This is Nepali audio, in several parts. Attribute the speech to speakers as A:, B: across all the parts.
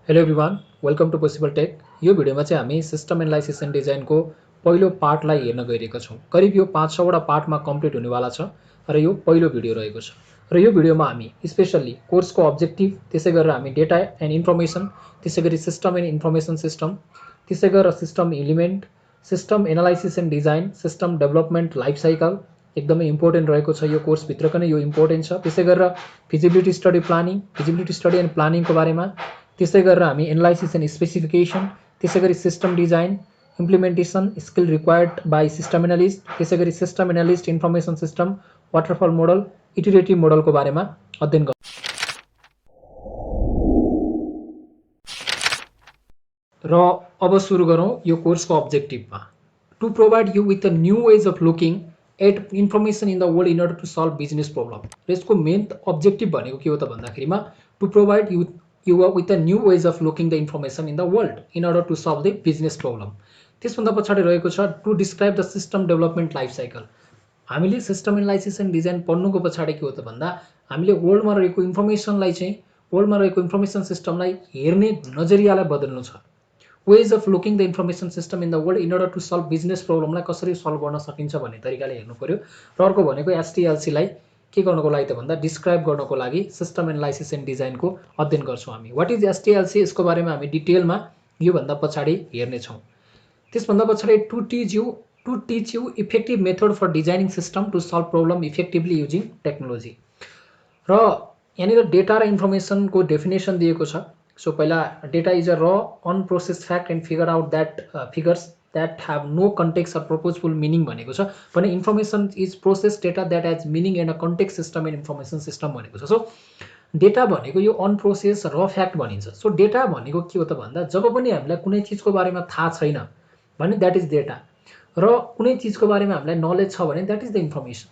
A: Hello everyone, welcome to Possible Tech. यो भिडियोमा चाहिँ हामी सिस्टम एनालाइसिस एन्ड डिजाइनको पहिलो पार्टलाई हेर्न गइरहेका छौँ। करिब यो 5-6वटा पार्टमा कम्प्लिट हुनेवाला छ र यो पहिलो भिडियो रहेको छ। र यो भिडियोमा हामी स्पेसल्ली कोर्सको अब्जेक्टिभ, त्यसै गरेर हामी डेटा एन्ड इन्फर्मेसन, त्यसै गरी सिस्टम एन्ड इन्फर्मेसन सिस्टम, त्यसै गरेर system element, system analysis and design, system development life cycle एकदमै इम्पोर्टेन्ट रहेको छ। यो कोर्सभित्रको नै यो इम्पोर्टेन्ट छ। त्यसै गरेर feasibility study planning, feasibility study and प्लानिङको बारेमा, त्यसै गरेर हामी एनालाइसिस एन्ड स्पेसिफिकेसन, त्यसै गरी system design, implementation skill required by system analyst, त्यसै गरी system analyst information system, waterfall model, iterative मोडलको बारेमा अध्ययन गर्छौँ। र अब सुरु गरौँ यो कोर्सको अब्जेक्टिभमा। To provide you with a new ways of looking at information in the world in order to solve business problem. र यसको मेन अब्जेक्टिभ भनेको के हो त भन्दाखेरिमा to provide you with a new ways of looking the information in the world in order to solve the business problem. त्यसभन्दा पछाडि रहेको छ to describe the system development life cycle. हामीले सिस्टम एनालाइसिस एन्ड डिजाइन पढ्नुको पछाडि के हो त भन्दा हामीले वर्ल्डमा रहेको इन्फर्मेसनलाई चाहिँ वर्ल्डमा रहेको इन्फर्मेसन सिस्टमलाई हेर्ने नजरियालाई बदल्नु छ। Ways of looking the information system in the world in order to solve business प्रब्लमलाई कसरी सल्भ गर्न सकिन्छ भन्ने तरिकाले हेर्नु पर्यो। र अर्को भनेको एसटिएलसीलाई के गर्नको लागि त भन्दा डिस्क्राइब गर्नको लागि सिस्टम एनालाइसिस एन्ड डिजाइनको अध्ययन गर्छौँ हामी। वाट इज एसटिएलसी, यसको बारेमा हामी डिटेलमा योभन्दा पछाडि हेर्नेछौँ। त्यसभन्दा पछाडि to teach you effective method for designing system to solve problem effectively using technology. र यहाँनिर डेटा र इन्फर्मेसनको डेफिनेसन दिएको छ। सो पहिला data is a raw unprocessed fact and figure out figures that have no context or purposeful meaning भनेको छ। भने information is process data that has meaning and a context system and information system भनेको छ। सो डेटा भनेको यो अनप्रोसेस र फ्याक्ट भनिन्छ। सो डेटा भनेको के हो त भन्दा जब पनि हामीलाई कुनै चिजको बारेमा थाहा छैन भने द्याट इज डेटा, र कुनै चिजको बारेमा हामीलाई नलेज छ भने द्याट इज द इन्फर्मेसन।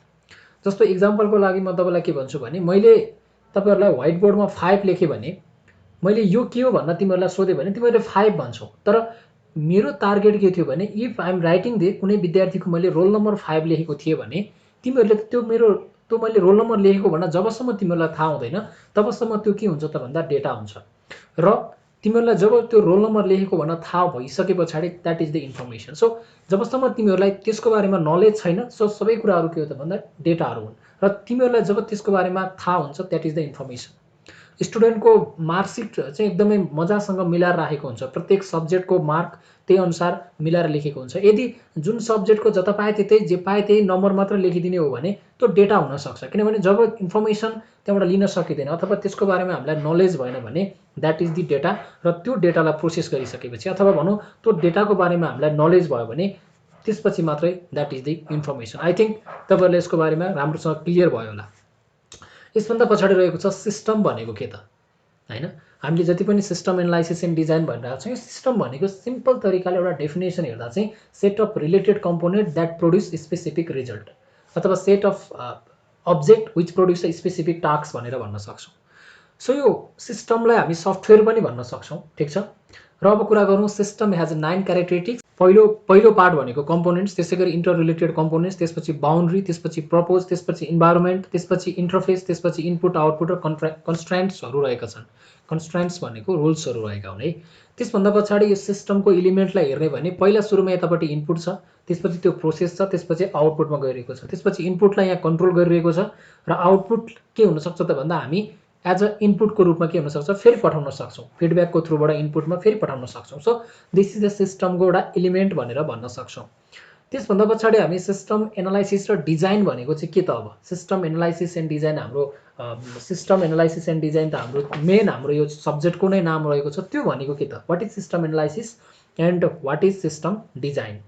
A: जस्तो इक्जाम्पलको लागि म तपाईँलाई के भन्छु भने मैले तपाईँहरूलाई व्हाइट बोर्डमा 5 लेखेँ भने मैले यो के हो भनेर तिमीहरूलाई सोधेँ भने तिमीहरूले 5 भन्छौ। तर मेरो टार्गेट के थियो भने if I am writing the कुनै विद्यार्थीको मैले रोल नम्बर 5 लेखेको थिएँ भने तिमीहरूले त्यो मैले रोल नम्बर लेखेको भनेर जबसम्म तिमीहरूलाई थाहा हुँदैन तबसम्म त्यो के हुन्छ त भन्दा डेटा हुन्छ। र तिमीहरूलाई जब त्यो रोल नम्बर लेखेको भनेर थाहा भइसके पछाडि that is the information. So जबसम्म तिमीहरूलाई त्यसको बारेमा नलेज छैन सो सबै कुराहरू के हो त भन्दा डेटाहरू हुन्। र तिमीहरूलाई जब त्यसको बारेमा थाहा हुन्छ द्याट इज द इन्फर्मेसन। स्टुडेन्टको मार्कसिट चाहिँ एकदमै मजासँग मिलाएर राखेको हुन्छ, प्रत्येक सब्जेक्टको मार्क त्यही अनुसार मिलाएर लेखेको हुन्छ। यदि जुन सब्जेक्टको जता पाए त्यतै जे पाए त्यही नम्बर मात्र लेखिदिने हो भने त्यो डेटा हुनसक्छ। किनभने जब इन्फर्मेसन त्यहाँबाट लिन सकिँदैन अथवा त्यसको बारेमा हामीलाई नलेज भएन भने द्याट इज दि डेटा। र त्यो डेटालाई प्रोसेस गरिसकेपछि अथवा भनौँ त्यो डेटाको बारेमा हामीलाई नलेज भयो भने त्यसपछि मात्रै that is the information. I think तपाईँहरूले यसको बारेमा राम्रोसँग क्लियर भयो होला। यसभन्दा पछाडि रहेको छ सिस्टम भनेको के त हैन। हामीले जति पनि सिस्टम एनालाइसिस एन्ड डिजाइन भनिरहेको छौँ, यो सिस्टम भनेको सिम्पल तरिकाले एउटा डेफिनेसन हेर्दा चाहिँ set of related component that produce specific result अथवा set of object which produce a specific task भनेर भन्न सक्छौँ। सो यो सिस्टमलाई हामी सफ्टवेयर पनि भन्न सक्छौँ, ठिक छ। र अब कुरा गरौँ सिस्टम हेज 9 क्यारेक्टरिस्टिक्स। पहिलो पार्ट भनेको कम्पोनेन्ट्स, त्यसै गरी इन्टर रिलेटेड कम्पोनेन्ट्स, त्यसपछि बाउन्ड्री, त्यसपछि प्रपोज, त्यसपछि इन्भाइरोमेन्ट, त्यसपछि इन्टरफेस, त्यसपछि इनपुट आउटपुट र कन्स्ट्रेन्ट्सहरू रहेका छन्। कन्स्ट्रेन्ट्स भनेको रुल्सहरू रहेका हुन् है। त्यसभन्दा पछाडि यो सिस्टमको इलिमेन्टलाई हेर्ने भने पहिला सुरुमा यतापट्टि इनपुट छ, त्यसपछि त्यो प्रोसेस छ, त्यसपछि आउटपुटमा गइरहेको छ, त्यसपछि इनपुटलाई यहाँ कन्ट्रोल गरिरहेको छ र आउटपुट के हुनसक्छ त भन्दा हामी एज अ इनपुटको रूपमा के हुनसक्छ फेरि पठाउन सक्छौँ, फिडब्याकको थ्रुबाट इनपुटमा फेरि पठाउन सक्छौँ। सो दिस इज द सिस्टमको एउटा इलिमेन्ट भनेर भन्न सक्छौँ। त्यसभन्दा पछाडि हामी सिस्टम एनालाइसिस र डिजाइन भनेको चाहिँ के त अब सिस्टम एनालाइसिस एन्ड डिजाइन हाम्रो सिस्टम एनालाइसिस एन्ड डिजाइन त हाम्रो यो सब्जेक्टको नै नाम रहेको छ। त्यो भनेको के त what is system analysis and what is system design.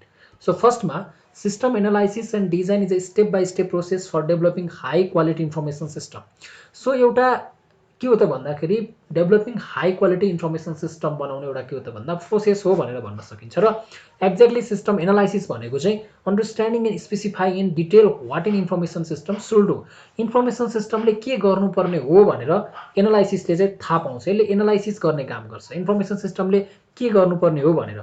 A: So फर्स्टमा system analysis and design is a step by step process for developing high quality information system. So एउटा के हो त भन्दाखेरि developing high quality information system बनाउने एउटा के हो त भन्दा प्रोसेस हो भनेर भन्न सकिन्छ। र एक्ज्याक्टली सिस्टम एनालाइसिस भनेको चाहिँ understanding and specifying in detail what in information system should do. Information सिस्टमले के गर्नुपर्ने हो भनेर एनालाइसिसले चाहिँ थाहा पाउँछ, यसले एनालाइसिस गर्ने काम गर्छ। इन्फर्मेसन सिस्टमले के गर्नुपर्ने हो भनेर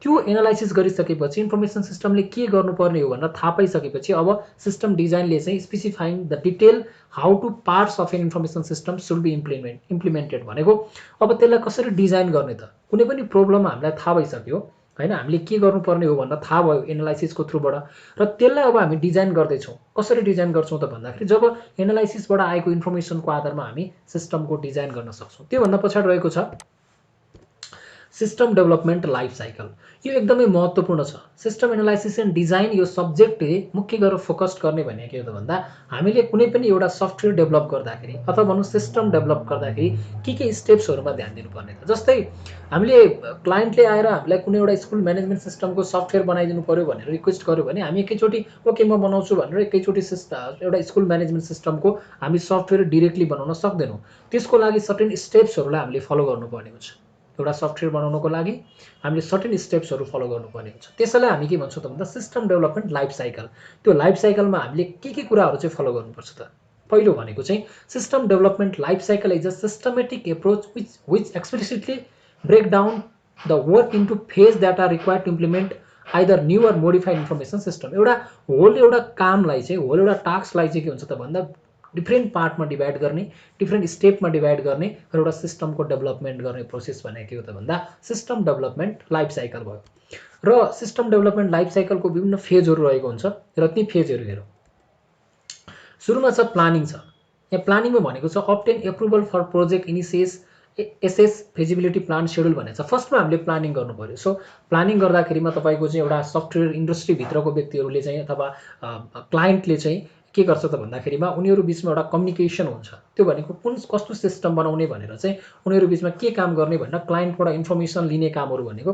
A: त्यो एनालाइसिस गरिसकेपछि इन्फर्मेसन सिस्टमले के गर्नुपर्ने हो भनेर थाहा पाइसकेपछि अब सिस्टम डिजाइनले चाहिँ specifying the detail how to parts of an information system should be implemented भनेको अब त्यसलाई कसरी डिजाइन गर्ने त कुनै पनि प्रब्लम हामीलाई थाहा भइसक्यो हैन हामीले के गर्नुपर्ने हो भनेर थाहा भयो एनालाइसिसको थ्रुबाट र त्यसलाई अब हामी डिजाइन गर्दैछौँ कसरी डिजाइन गर्छौँ त भन्दाखेरि जब एनालाइसिसबाट आएको इन्फर्मेसनको आधारमा हामी सिस्टमको डिजाइन गर्न सक्छौँ त्योभन्दा पछाडि रहेको छ सिस्टम डेभलपमेन्ट लाइफ साइकल यो एकदमै महत्त्वपूर्ण छ सिस्टम एनालाइसिस एन्ड डिजाइन यो सब्जेक्टले मुख्य गरेर फोकस गर्ने भने के हो त भन्दा हामीले कुनै पनि एउटा सफ्टवेयर डेभलप गर्दाखेरि अथवा भनौँ सिस्टम डेभलप गर्दाखेरि के स्टेप्सहरूमा ध्यान दिनुपर्ने त जस्तै हामीले क्लाइन्टले आएर हामीलाई कुनै एउटा स्कुल म्यानेजमेन्ट सिस्टमको सफ्टवेयर बनाइदिनु पर्यो भनेर रिक्वेस्ट गर्यो भने हामी एकैचोटि ओके म बनाउँछु भनेर एकैचोटि एउटा स्कुल म्यानेजमेन्ट सिस्टमको हामी सफ्टवेयर डिरेक्टली बनाउन सक्दैनौँ त्यसको लागि सर्टेन स्टेप्सहरूलाई हामीले फलो गर्नुपर्ने हुन्छ एउटा सफ्टवेयर बनाउनको लागि हामीले सर्टेन स्टेप्सहरू फलो गर्नुपर्ने हुन्छ त्यसैलाई हामी के भन्छौँ त भन्दा सिस्टम डेभलपमेन्ट लाइफ साइकल त्यो लाइफ साइकलमा हामीले के कुराहरू चाहिँ फलो गर्नुपर्छ त पहिलो भनेको चाहिँ system development life cycle is a systematic approach which explicitly break down the work into phase that are required to implement either new or modified information system एउटा कामलाई चाहिँ एउटा टास्कलाई चाहिँ के हुन्छ त भन्दा डिफ्रेन्ट पार्टमा डिभाइड गर्ने डिफ्रेन्ट स्टेपमा डिभाइड गर्ने र एउटा सिस्टमको डेभलपमेन्ट गर्ने प्रोसेस भनेको के हो त भन्दा सिस्टम डेभलपमेन्ट लाइफ साइकल भयो र सिस्टम डेभलपमेन्ट लाइफ साइकलको विभिन्न फेजहरू रहेको हुन्छ र ती फेजहरू हेरौँ सुरुमा छ प्लानिङ छ यहाँ प्लानिङमा भनेको छ obtain approval for project assess feasibility plan schedule भनेको छ फर्स्टमा हामीले प्लानिङ गर्नु पर्यो सो प्लानिङ गर्दाखेरिमा तपाईँको चाहिँ एउटा सफ्टवेयर इन्डस्ट्रीभित्रको व्यक्तिहरूले चाहिँ अथवा क्लाइन्टले चाहिँ के गर्छ त भन्दाखेरिमा उनीहरू बिचमा एउटा कम्युनिकेसन हुन्छ त्यो भनेको कस्तो सिस्टम बनाउने भनेर चाहिँ उनीहरू बिचमा के काम गर्ने भनेर क्लाइन्टबाट इन्फर्मेसन लिने कामहरू भनेको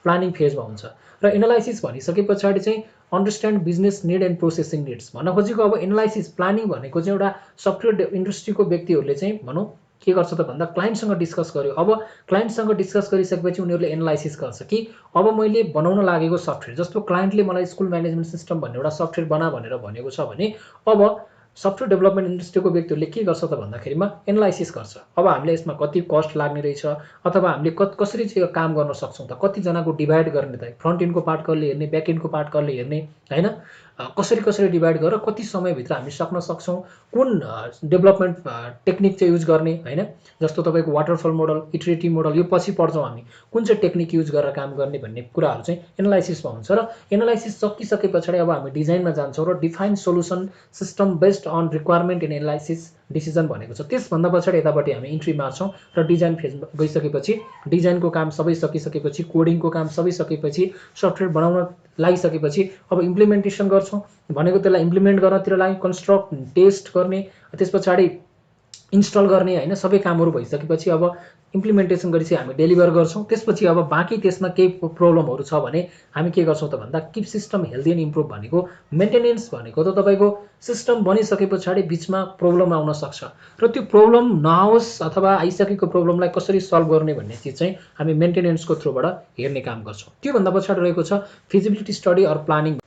A: प्लानिङ फेजमा हुन्छ र एनालाइसिस भनिसके पछाडि चाहिँ understand business need and processing needs भन्न खोजेको अब एनालाइसिस प्लानिङ भनेको चाहिँ एउटा सफ्टवेयर इन्डस्ट्रीको व्यक्तिहरूले चाहिँ भनौँ के गर्छ त भन्दा क्लाइन्टसँग डिस्कस गर्यो अब क्लाइन्टसँग डिस्कस गरिसकेपछि उनीहरूले एनालाइसिस गर्छ कि अब मैले बनाउन लागेको सफ्टवेयर जस्तो क्लाइन्टले मलाई स्कुल म्यानेजमेन्ट सिस्टम भन्ने एउटा सफ्टवेयर बना भनेर भनेको छ भने अब सफ्टवेयर डेभलपमेन्ट इन्डस्ट्रीको व्यक्तिहरूले के गर्छ त भन्दाखेरिमा एनालाइसिस गर्छ अब हामीले यसमा कति कस्ट लाग्ने रहेछ अथवा हामीले कसरी चाहिँ काम गर्न सक्छौँ त कतिजनाको डिभाइड गर्ने त फ्रन्ट इन्डको पार्ट कसले हेर्ने ब्याक इन्डको पार्ट कसले हेर्ने होइन कसरी डिभाइड गरेर कति समयभित्र हामी सक्न सक्छौँ कुन डेभलपमेन्ट टेक्निक चाहिँ युज गर्ने होइन जस्तो तपाईँको वाटरफल मोडल इटरेटिभ मोडल यो पछि पढ्छौँ हामी कुन चाहिँ टेक्निक युज गरेर काम गर्ने भन्ने कुराहरू चाहिँ एनालाइसिसमा हुन्छ र एनालाइसिस सकिसके पछाडि अब हामी डिजाइनमा जान्छौँ र define solution system based on requirement in analysis decision भनेको छ त्यसभन्दा पछाडि यतापट्टि हामी इन्ट्री मार्छौँ र डिजाइन फेज गइसकेपछि डिजाइनको काम सबै सकिसकेपछि कोडिङको काम सबै सकेपछि सफ्टवेयर बनाउन लागिसकेपछि अब इम्प्लिमेन्टेसन गर्छौँ भनेको त्यसलाई इम्प्लिमेन्ट गर्नतिर लागि कन्स्ट्रक्ट टेस्ट गर्ने त्यस पछाडि इन्स्टल गर्ने होइन सबै कामहरू भइसकेपछि अब इम्प्लिमेन्टेसन गरेपछि हामी डेलिभर गर्छौँ त्यसपछि अब बाँकी त्यसमा केही प्रब्लमहरू छ भने हामी के गर्छौँ त भन्दा keep system healthy and improve भनेको मेन्टेनेन्स भनेको त तपाईँको सिस्टम बनिसके पछाडि बिचमा प्रब्लम आउन सक्छ र त्यो प्रब्लम नआओस् अथवा आइसकेको प्रब्लमलाई कसरी सल्भ गर्ने भन्ने चिज चाहिँ हामी मेन्टेनेन्सको थ्रुबाट हेर्ने काम गर्छौँ त्योभन्दा पछाडि रहेको छ फिजिबिलिटी स्टडी अर प्लानिङ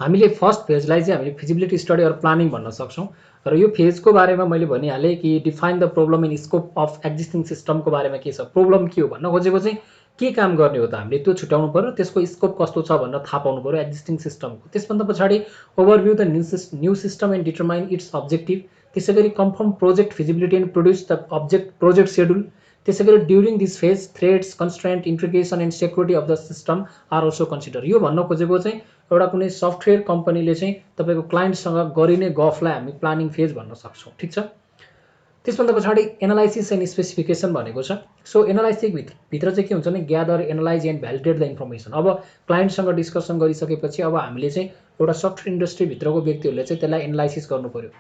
A: हामीले फर्स्ट फेजलाई चाहिँ हामीले फिजिबिलिटी स्टडी अर प्लानिङ भन्न सक्छौँ र यो फेजको बारेमा मैले भनिहालेँ कि define the problem in scope of existing सिस्टमको बारेमा के छ प्रब्लम के हो भन्न खोजेको चाहिँ के काम गर्ने हो त हामीले त्यो छुट्याउनु पर्यो त्यसको स्कोप कस्तो छ भनेर थाहा पाउनु पर्यो एक्जिस्टिङ सिस्टमको त्यसभन्दा पछाडि overview the new system and determine its objective त्यसै गरी confirm project feasibility and produce the project schedule त्यसै गरी during this phase threats constraint integration and security of the system are also consider यो भन्न खोजेको चाहिँ एउटा कुनै सफ्टवेयर कम्पनीले चाहिँ तपाईँको क्लाइन्टसँग गरिने गफलाई हामी प्लानिङ फेज भन्न सक्छौँ ठिक छ त्यसभन्दा पछाडि एनालाइसिस एन्ड स्पेसिफिकेसन भनेको छ सो एनालाइसिस भित्र चाहिँ के हुन्छ भने gather analyse and validate the information अब क्लाइन्टसँग डिस्कसन गरिसकेपछि अब हामीले चाहिँ एउटा सफ्टवेयर इन्डस्ट्रीभित्रको व्यक्तिहरूले चाहिँ त्यसलाई एनालाइसिस गर्नु पर्यो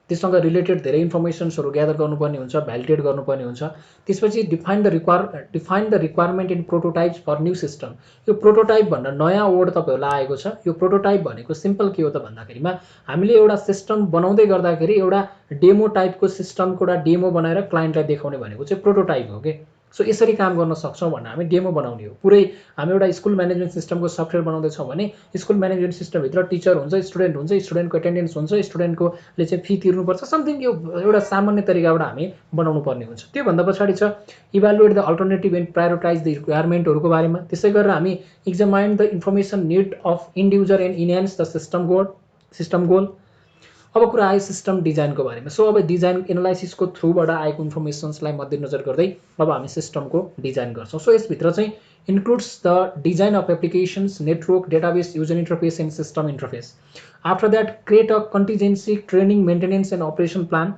A: त्यससँग रिलेटेड धेरै इन्फर्मेसन्सहरू ग्यादर गर्नुपर्ने हुन्छ भ्यालिडेट गर्नुपर्ने हुन्छ त्यसपछि define the requirement in prototypes for new system यो प्रोटोटाइप भन्दा नयाँ वर्ड तपाईँहरूलाई आएको छ यो प्रोटोटाइप भनेको सिम्पल के हो त भन्दाखेरिमा हामीले एउटा सिस्टम बनाउँदै गर्दाखेरि एउटा डेमो टाइपको सिस्टमको एउटा डेमो बनाएर क्लाइन्टलाई देखाउने भनेको चाहिँ प्रोटोटाइप हो कि सो यसरी काम गर्न सक्छौँ भन्ने हामी डेमो बनाउने हो। पुरै हामी एउटा स्कुल म्यानेजमेन्ट सिस्टमको सफ्टवेयर बनाउँदैछौँ भने स्कुल म्यानेजमेन्ट सिस्टमभित्र टिचर हुन्छ, स्टुडेन्ट हुन्छ, स्टुडेन्टको एटेन्डेन्स हुन्छ, स्टुडेन्टकोले चाहिँ फी तिर्नुपर्छ, समथिङ यो एउटा सामान्य तरिकाबाट हामी बनाउनु पर्ने हुन्छ। त्योभन्दा पछाडि छ evaluate the alternative and prioritize the रिक्वायरमेन्टहरूको बारेमा। त्यसै गरेर हामी examine the information need of end user and enhance the system goal. अब कुरा आयो सिस्टम डिजाइनको बारेमा। सो अब डिजाइन एनालाइसिसको थ्रुबाट आएको इन्फर्मेसन्सलाई मध्यनजर गर्दै अब हामी सिस्टमको डिजाइन गर्छौँ। सो यसभित्र चाहिँ includes the design of applications, network, database, user interface and system interface. After that create a contingency, training, maintenance and operation plan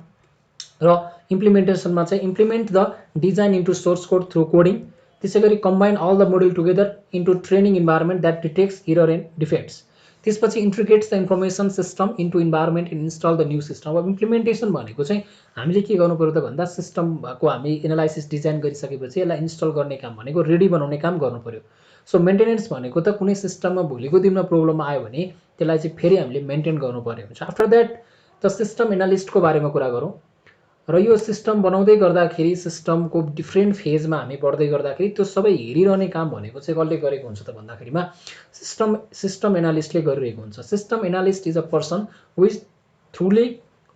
A: र इम्प्लिमेन्टेसनमा चाहिँ implement the design into source code through coding. त्यसै गरी combine all the module together into training environment that detects error and defects. त्यसपछि integrates the information system into environment and install the new system. अब इम्प्लिमेन्टेसन भनेको चाहिँ हामीले के गर्नु पर्यो त भन्दा सिस्टमको हामी एनालाइसिस डिजाइन गरिसकेपछि यसलाई इन्स्टल गर्ने काम भनेको रेडी बनाउने काम गर्नु पर्यो। सो मेन्टेनेन्स भनेको त कुनै सिस्टममा भोलिको दिनमा प्रब्लम आयो भने त्यसलाई चाहिँ फेरि हामीले मेन्टेन गर्नुपर्ने हुन्छ। आफ्टर द्याट द सिस्टम एनालिस्टको बारेमा कुरा गरौँ र यो सिस्टम बनाउँदै गर्दाखेरि सिस्टमको डिफ्रेन्ट फेजमा हामी बढ्दै गर्दाखेरि त्यो सबै हेरिरहने काम भनेको चाहिँ कसले गरेको हुन्छ त भन्दाखेरिमा सिस्टम एनालिस्टले गरिरहेको हुन्छ। System analyst is a person who is thoroughly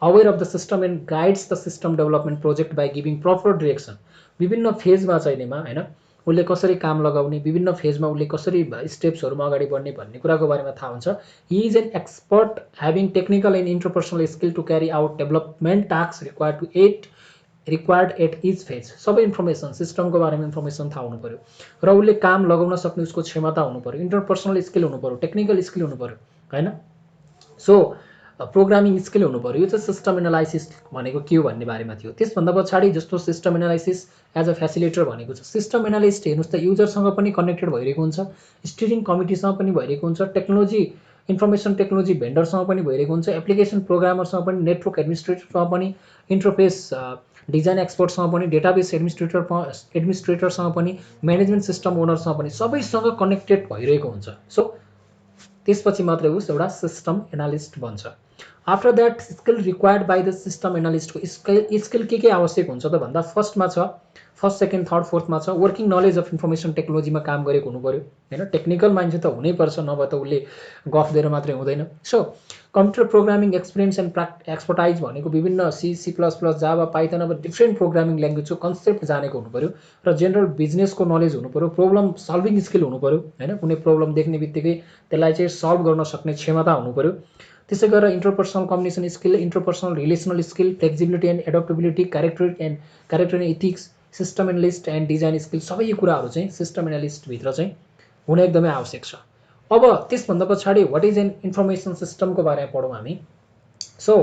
A: aware of the system and guides the system development project by giving proper direction. विभिन्न फेजमा चाहिनेमा होइन उसले कसरी काम लगाउने, विभिन्न फेजमा उसले कसरी स्टेप्सहरूमा अगाडि बढ्ने भन्ने कुराको बारेमा थाहा हुन्छ। He is an expert having technical and interpersonal skill to carry out development task required at each phase. सबै इन्फर्मेसन सिस्टमको बारेमा इन्फर्मेसन थाहा हुनु पऱ्यो र उसले काम लगाउन सक्ने उसको क्षमता हुनु पऱ्यो, इन्टरपर्सनल स्किल हुनु पऱ्यो, टेक्निकल स्किल हुनु पऱ्यो होइन। सो प्रोग्रामिङ स्किल हुनु पऱ्यो। यो चाहिँ सिस्टम एनालाइसिस भनेको के हो भन्ने बारेमा थियो। त्यसभन्दा पछाडि जस्तो system analysis as a facilitator भनेको छ। सिस्टम एनालिस्ट हेर्नुहोस् त युजरसँग पनि कनेक्टेड भइरहेको हुन्छ, स्टियरिङ कमिटीसँग पनि भइरहेको हुन्छ, टेक्नोलोजी इन्फर्मेसन टेक्नोलोजी भेन्डरसँग पनि भइरहेको हुन्छ, एप्लिकेसन प्रोग्रामरसँग पनि, नेटवर्क एडमिनिस्ट्रेटरसँग पनि, इन्टरफेस डिजाइन एक्सपर्टसँग पनि, डेटाबेस एडमिनिस्ट्रेटरसँग पनि, म्यानेजमेन्ट सिस्टम ओनरसँग पनि, सबैसँग कनेक्टेड भइरहेको हुन्छ। सो त्यसपछि मात्रै उस एउटा सिस्टम एनालिस्ट बन्छ। After that skill required by the system एनालिस्टको स्किल के आवश्यक हुन्छ त भन्दा फर्स्टमा छ, फर्स्ट सेकेन्ड थर्ड फोर्थमा छ वर्किङ नलेज अफ इन्फर्मेसन टेक्नोलोजीमा काम गरेको हुनु पऱ्यो होइन। टेक्निकल मान्छे त हुनैपर्छ, नभए त उसले गफ दिएर मात्रै हुँदैन। So computer programming experience and expertise भनेको विभिन्न C plus plus, Java, Python, अब डिफ्रेन्ट प्रोग्रामिङ ल्याङ्ग्वेजको कन्सेप्ट जानेको हुनु पऱ्यो र जेनरल बिजनेसको नलेज हुनु पऱ्यो, प्रब्लम सल्भिङ स्किल हुनु पऱ्यो होइन। कुनै प्रब्लम देख्ने बित्तिकै त्यसलाई चाहिँ सल्भ गर्न सक्ने क्षमता हुनु पऱ्यो। त्यसै गरेर interpersonal communication skill, interpersonal relational skill, flexibility and adaptability, character and ethics, system analyst and design skill, सबै यो कुराहरू चाहिँ सिस्टम एनालिस्टभित्र चाहिँ हुन एकदमै आवश्यक छ। अब त्यसभन्दा पछाडि वाट इज एन इन्फर्मेसन सिस्टमको बारेमा पढौँ हामी। सो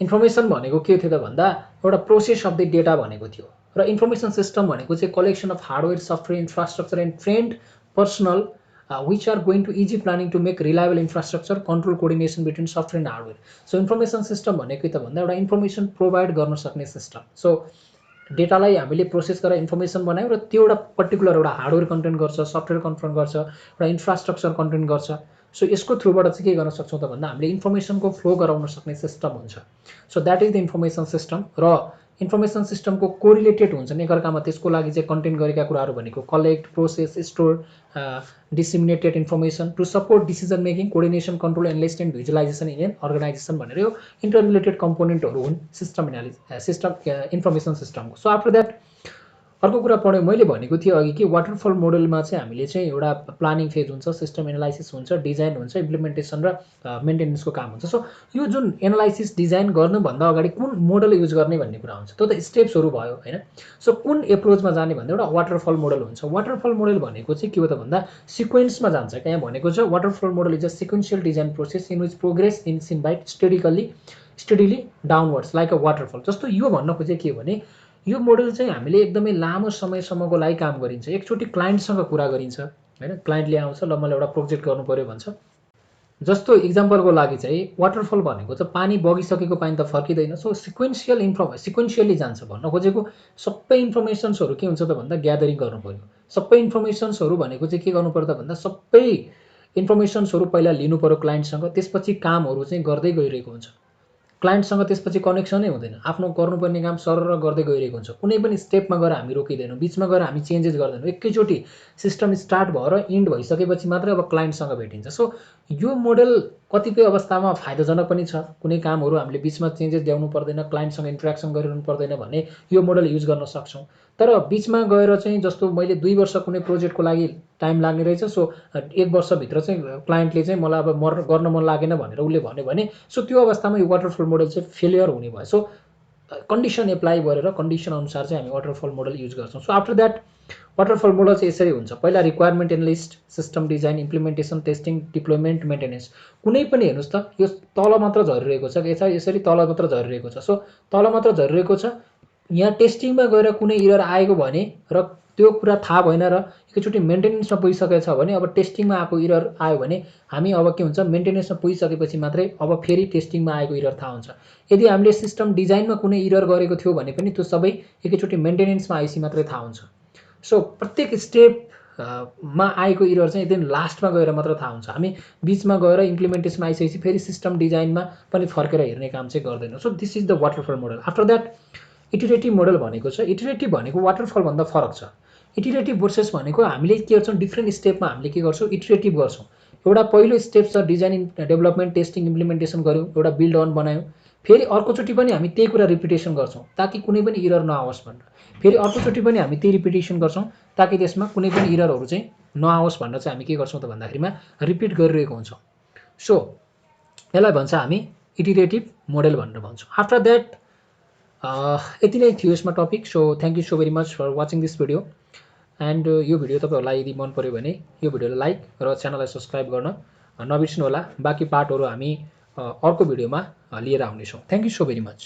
A: इन्फर्मेसन भनेको के थियो त भन्दा एउटा प्रोसेस अफ द डेटा भनेको थियो र इन्फर्मेसन सिस्टम भनेको चाहिँ collection of hardware, software, infrastructure and trained personnel which are going to easy planning to make reliable infrastructure, control coordination between software and hardware. So information system भनेको त भन्दा एउटा इन्फर्मेसन प्रोभाइड गर्न सक्ने सिस्टम। सो डेटालाई हामीले प्रोसेस गरेर इन्फर्मेसन बनायौँ र त्यो एउटा पर्टिकुलर एउटा हार्डवेयर कन्टेन्ट गर्छ, सफ्टवेयर कन्टेन्ट गर्छ, एउटा इन्फ्रास्ट्रक्चर कन्टेन्ट गर्छ। सो यसको थ्रुबाट चाहिँ के गर्न सक्छौँ त भन्दा हामीले इन्फर्मेसनको फ्लो गराउन सक्ने सिस्टम हुन्छ। So that is the information system. र इन्फर्मेसन सिस्टमको कोरिलेटेड हुन्छन् एकअर्कामा, त्यसको लागि चाहिँ कन्टेन्ट गरेका कुराहरू भनेको collect, process, store, disseminated information to support decision making, coordination, control, analyst and visualization in an organization भनेर यो इन्टररिलेटेड कम्पोनेन्टहरू हुन् इन्फर्मेसन सिस्टमको। सो आफ्टर द्याट अर्को कुरा पढ्यो, मैले भनेको थिएँ अघि कि वाटरफल मोडलमा चाहिँ हामीले चाहिँ एउटा प्लानिङ फेज हुन्छ, सिस्टम एनालाइसिस हुन्छ, डिजाइन हुन्छ, इम्प्लिमेन्टेसन र मेन्टेनेन्सको काम हुन्छ। सो यो जुन एनालाइसिस डिजाइन गर्नुभन्दा अगाडि कुन मोडल युज गर्ने भन्ने कुरा हुन्छ, त्यो त स्टेप्सहरू भयो होइन। सो कुन एप्रोचमा जाने भन्दा एउटा वाटरफल मोडल हुन्छ। वाटरफल मोडल भनेको चाहिँ के हो त भन्दा सिक्वेन्समा जान्छ। यहाँ भनेको छ waterfall model is a sequential design process in which progress in invite steadily downwards like a waterfall. जस्तो यो भन्न खोजेको के हो भने यो मोडल चाहिँ हामीले एकदमै लामो समयसम्मको लागि काम गरिन्छ। एकचोटि क्लाइन्टसँग कुरा गरिन्छ होइन, क्लाइन्टले आउँछ, ल मलाई एउटा प्रोजेक्ट गर्नु पऱ्यो भन्छ। जस्तो इक्जाम्पलको लागि चाहिँ वाटरफल भनेको चाहिँ पानी बगिसकेको पानी त फर्किँदैन। सो सिक्वेन्सियली जान्छ। भन्न खोजेको सबै इन्फर्मेसन्सहरू के हुन्छ त भन्दा ग्यादरिङ गर्नु पऱ्यो। सबै इन्फर्मेसन्सहरू भनेको चाहिँ के गर्नु पर्यो त भन्दा सबै इन्फर्मेसन्सहरू पहिला लिनु पऱ्यो क्लाइन्टसँग, त्यसपछि कामहरू चाहिँ गर्दै गइरहेको हुन्छ। क्लाइन्टसँग त्यसपछि कनेक्सनै हुँदैन, आफ्नो गर्नुपर्ने काम सरर गर्दै गइरहेको हुन्छ। कुनै पनि स्टेपमा गएर हामी रोकिँदैनौँ, बिचमा गएर हामी चेन्जेस गर्दैनौँ। एकैचोटि सिस्टम स्टार्ट भएर इन्ड भइसकेपछि मात्रै अब क्लाइन्टसँग भेटिन्छ। सो यो मोडल कतिपय अवस्थामा फाइदाजनक पनि छ। कुनै कामहरू हामीले बिचमा चेन्जेस ल्याउनु पर्दैन, क्लाइन्टसँग इन्टरेक्सन गरिरहनु पर्दैन भने यो मोडल युज गर्न सक्छौँ। तर बिचमा गएर चाहिँ जस्तो मैले 2 वर्ष कुनै प्रोजेक्टको लागि टाइम लाग्ने रहेछ, सो 1 वर्षभित्र चाहिँ क्लाइन्टले चाहिँ मलाई अब गर्न मन लागेन भनेर उसले भन्यो भने सो त्यो अवस्थामा यो वाटरफल मोडल चाहिँ फेलियर हुने भयो। सो कन्डिसन एप्लाई गरेर कन्डिसन अनुसार चाहिँ हामी वाटरफल मोडल युज गर्छौँ। So after that waterfall model चाहिँ यसरी हुन्छ। पहिला requirement analyst, system design, implementation, testing, deployment, maintenance. कुनै पनि हेर्नुहोस् त यो तल मात्र झरिरहेको छ, यसरी तल मात्र झरिरहेको छ। सो तल मात्र झरिरहेको छ, यहाँ टेस्टिङमा गएर कुनै इरर आएको भने र त्यो कुरा थाहा भएन र एकैचोटि मेन्टेनेन्समा पुगिसकेको छ भने अब टेस्टिङमा आएको इरर आयो भने हामी अब के हुन्छ, मेन्टेनेन्समा पुगिसकेपछि मात्रै अब फेरि टेस्टिङमा आएको इरर थाहा हुन्छ। यदि हामीले सिस्टम डिजाइनमा कुनै इरर गरेको थियो भने पनि त्यो सबै एकैचोटि मेन्टेनेन्समा आएपछि मात्रै थाहा हुन्छ। सो प्रत्येक स्टेप मा आएको इरर चाहिँ एकदम लास्टमा गएर मात्र थाहा हुन्छ। हामी बिचमा गएर इम्प्लिमेन्टेसनमा आइसकेपछि फेरि सिस्टम डिजाइनमा पनि फर्केर हेर्ने काम चाहिँ गर्दैनौँ। So this is the waterfall model. After that iterative model भनेको छ। इटरेटिभ भनेको वाटरफलभन्दा फरक छ। इटरेटिभ प्रोसेस भनेको हामीले के गर्छौँ, डिफ्रेन्ट स्टेपमा हामीले के गर्छौँ, इटरेटिभ गर्छौँ। एउटा पहिलो स्टेप छ डिजाइन, डेभलपमेन्ट, टेस्टिङ, इम्प्लिमेन्टेसन गऱ्यौँ, एउटा बिल्ड अन बनायौँ। फेरि अर्कोचोटि पनि हामी त्यही कुरा रिपिटेसन गर्छौँ ताकि कुनै पनि इरर नआओस् भनेर। फेरि अर्कोचोटि पनि हामी त्यही रिपिटेसन गर्छौँ ताकि त्यसमा कुनै पनि इररहरू चाहिँ नआओस् भनेर चाहिँ हामी के गर्छौँ त भन्दाखेरिमा रिपिट गरिरहेको हुन्छौँ। सो यसलाई भन्छ हामी इटरेटिभ मोडल भनेर भन्छौँ। आफ्टर द्याट यति नै थियो यसमा topic. So thank you so very much for watching this video. And यो भिडियो तपाईँहरूलाई यदि मन पऱ्यो भने यो भिडियोलाई लाइक र च्यानललाई सब्सक्राइब गर्न नबिर्स्नु होला। बाँकी पार्टहरू हामी अर्को भिडियोमा लिएर आउनेछौँ। Thank you so very much.